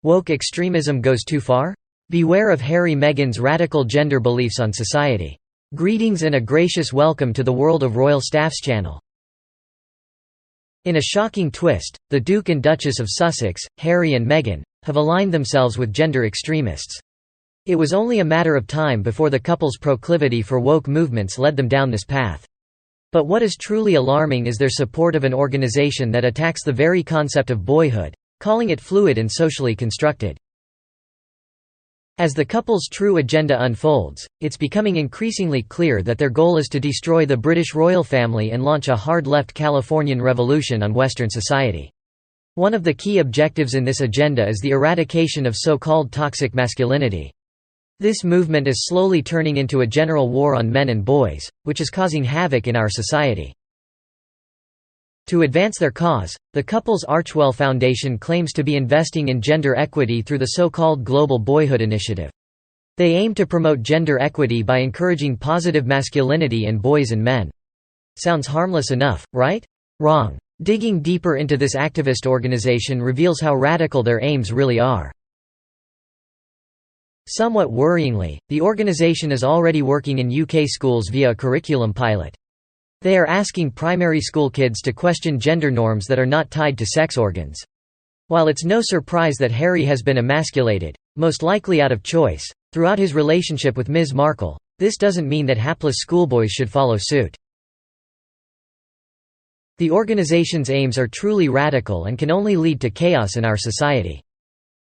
Woke extremism goes too far? Beware of Harry Meghan's radical gender beliefs on society. Greetings and a gracious welcome to the World of Royal Staff's channel. In a shocking twist, the Duke and Duchess of Sussex, Harry and Meghan, have aligned themselves with gender extremists. It was only a matter of time before the couple's proclivity for woke movements led them down this path. But what is truly alarming is their support of an organization that attacks the very concept of boyhood, calling it fluid and socially constructed. As the couple's true agenda unfolds, it's becoming increasingly clear that their goal is to destroy the British royal family and launch a hard-left Californian revolution on Western society. One of the key objectives in this agenda is the eradication of so-called toxic masculinity. This movement is slowly turning into a general war on men and boys, which is causing havoc in our society. To advance their cause, the couple's Archewell Foundation claims to be investing in gender equity through the so-called Global Boyhood Initiative. They aim to promote gender equity by encouraging positive masculinity in boys and men. Sounds harmless enough, right? Wrong. Digging deeper into this activist organization reveals how radical their aims really are. Somewhat worryingly, the organization is already working in UK schools via a curriculum pilot. They are asking primary school kids to question gender norms that are not tied to sex organs. While it's no surprise that Harry has been emasculated, most likely out of choice, throughout his relationship with Ms. Markle, this doesn't mean that hapless schoolboys should follow suit. The organization's aims are truly radical and can only lead to chaos in our society.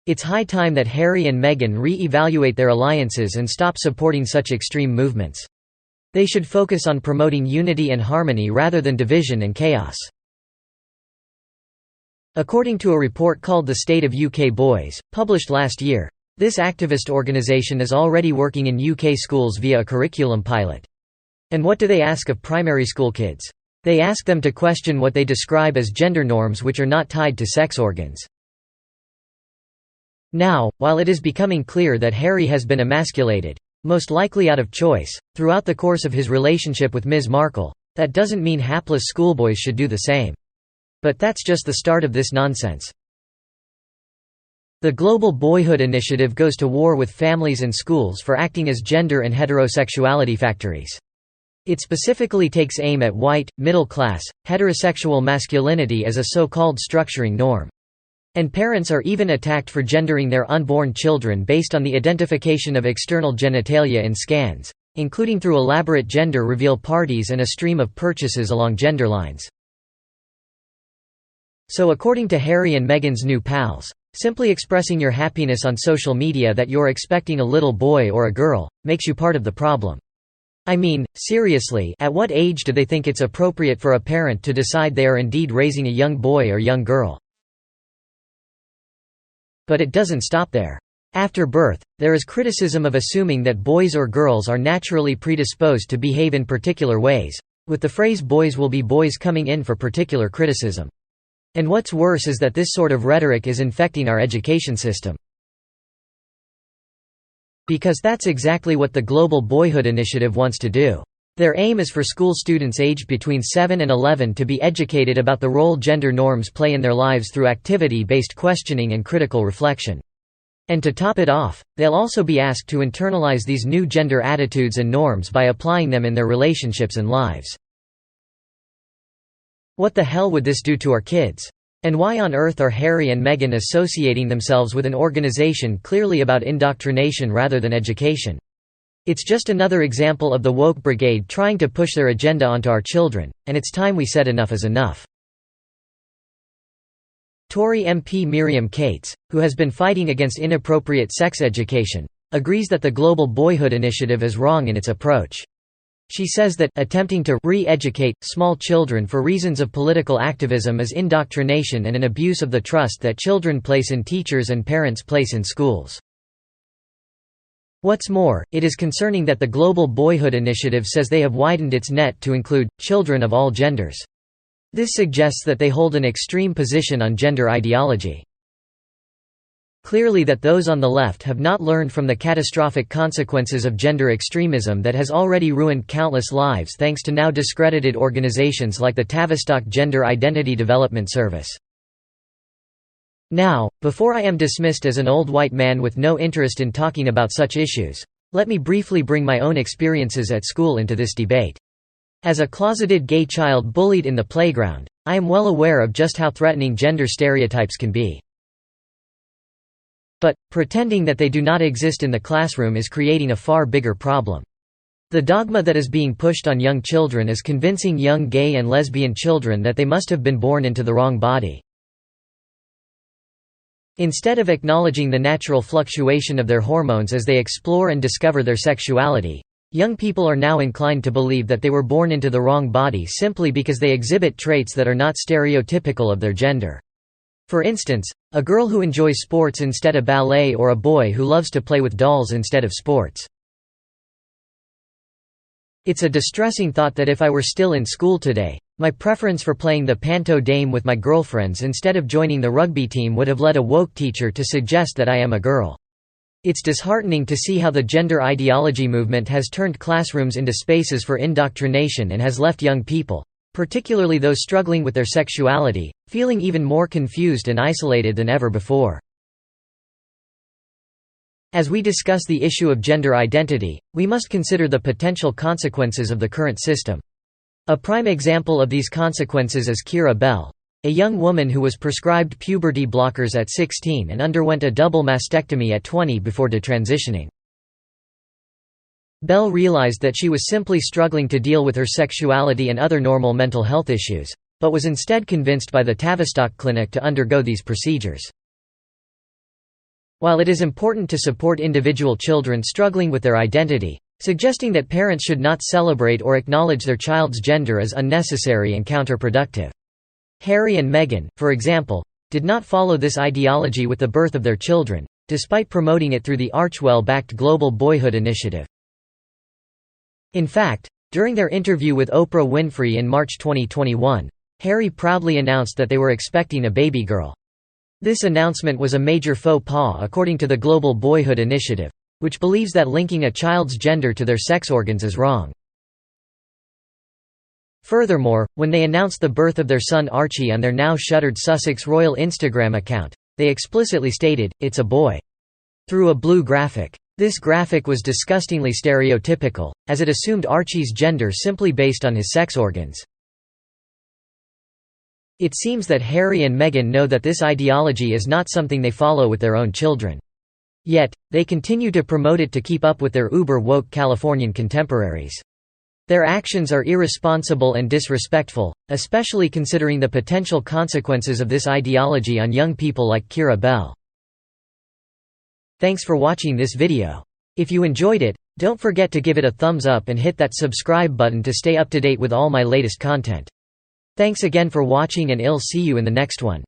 It's high time that Harry and Meghan re-evaluate their alliances and stop supporting such extreme movements. They should focus on promoting unity and harmony rather than division and chaos. According to a report called The State of UK Boys, published last year, this activist organisation is already working in UK schools via a curriculum pilot. And what do they ask of primary school kids? They ask them to question what they describe as gender norms which are not tied to sex organs. Now, while it is becoming clear that Harry has been emasculated, most likely out of choice, throughout the course of his relationship with Ms. Markle, that doesn't mean hapless schoolboys should do the same. But that's just the start of this nonsense. The Global Boyhood Initiative goes to war with families and schools for acting as gender and heterosexuality factories. It specifically takes aim at white, middle-class, heterosexual masculinity as a so-called structuring norm. And parents are even attacked for gendering their unborn children based on the identification of external genitalia in scans, including through elaborate gender reveal parties and a stream of purchases along gender lines. So according to Harry and Meghan's new pals, simply expressing your happiness on social media that you're expecting a little boy or a girl, makes you part of the problem. I mean, seriously, at what age do they think it's appropriate for a parent to decide they are indeed raising a young boy or young girl? But it doesn't stop there. After birth, there is criticism of assuming that boys or girls are naturally predisposed to behave in particular ways, with the phrase "boys will be boys" coming in for particular criticism. And what's worse is that this sort of rhetoric is infecting our education system. Because that's exactly what the Global Boyhood Initiative wants to do. Their aim is for school students aged between 7 and 11 to be educated about the role gender norms play in their lives through activity-based questioning and critical reflection. And to top it off, they'll also be asked to internalize these new gender attitudes and norms by applying them in their relationships and lives. What the hell would this do to our kids? And why on earth are Harry and Meghan associating themselves with an organization clearly about indoctrination rather than education? It's just another example of the woke brigade trying to push their agenda onto our children, and it's time we said enough is enough. Tory MP Miriam Cates, who has been fighting against inappropriate sex education, agrees that the Global Boyhood Initiative is wrong in its approach. She says that attempting to re-educate small children for reasons of political activism is indoctrination and an abuse of the trust that children place in teachers and parents place in schools. What's more, it is concerning that the Global Boyhood Initiative says they have widened its net to include children of all genders. This suggests that they hold an extreme position on gender ideology. Clearly that those on the left have not learned from the catastrophic consequences of gender extremism that has already ruined countless lives thanks to now discredited organizations like the Tavistock Gender Identity Development Service. Now, before I am dismissed as an old white man with no interest in talking about such issues, let me briefly bring my own experiences at school into this debate. As a closeted gay child bullied in the playground, I am well aware of just how threatening gender stereotypes can be. But, pretending that they do not exist in the classroom is creating a far bigger problem. The dogma that is being pushed on young children is convincing young gay and lesbian children that they must have been born into the wrong body. Instead of acknowledging the natural fluctuation of their hormones as they explore and discover their sexuality, young people are now inclined to believe that they were born into the wrong body simply because they exhibit traits that are not stereotypical of their gender. For instance, a girl who enjoys sports instead of ballet, or a boy who loves to play with dolls instead of sports. It's a distressing thought that if I were still in school today, my preference for playing the panto dame with my girlfriends instead of joining the rugby team would have led a woke teacher to suggest that I am a girl. It's disheartening to see how the gender ideology movement has turned classrooms into spaces for indoctrination and has left young people, particularly those struggling with their sexuality, feeling even more confused and isolated than ever before. As we discuss the issue of gender identity, we must consider the potential consequences of the current system. A prime example of these consequences is Keira Bell, a young woman who was prescribed puberty blockers at 16 and underwent a double mastectomy at 20 before detransitioning. Bell realized that she was simply struggling to deal with her sexuality and other normal mental health issues, but was instead convinced by the Tavistock Clinic to undergo these procedures. While it is important to support individual children struggling with their identity, suggesting that parents should not celebrate or acknowledge their child's gender is unnecessary and counterproductive. Harry and Meghan, for example, did not follow this ideology with the birth of their children, despite promoting it through the Archewell-backed Global Boyhood Initiative. In fact, during their interview with Oprah Winfrey in March 2021, Harry proudly announced that they were expecting a baby girl. This announcement was a major faux pas according to the Global Boyhood Initiative, which believes that linking a child's gender to their sex organs is wrong. Furthermore, when they announced the birth of their son Archie on their now shuttered Sussex Royal Instagram account, they explicitly stated, "It's a boy," through a blue graphic. This graphic was disgustingly stereotypical, as it assumed Archie's gender simply based on his sex organs. It seems that Harry and Meghan know that this ideology is not something they follow with their own children. Yet, they continue to promote it to keep up with their uber-woke Californian contemporaries. Their actions are irresponsible and disrespectful, especially considering the potential consequences of this ideology on young people like Keira Bell. Thanks for watching this video. If you enjoyed it, don't forget to give it a thumbs up and hit that subscribe button to stay up to date with all my latest content. Thanks again for watching, and I'll see you in the next one.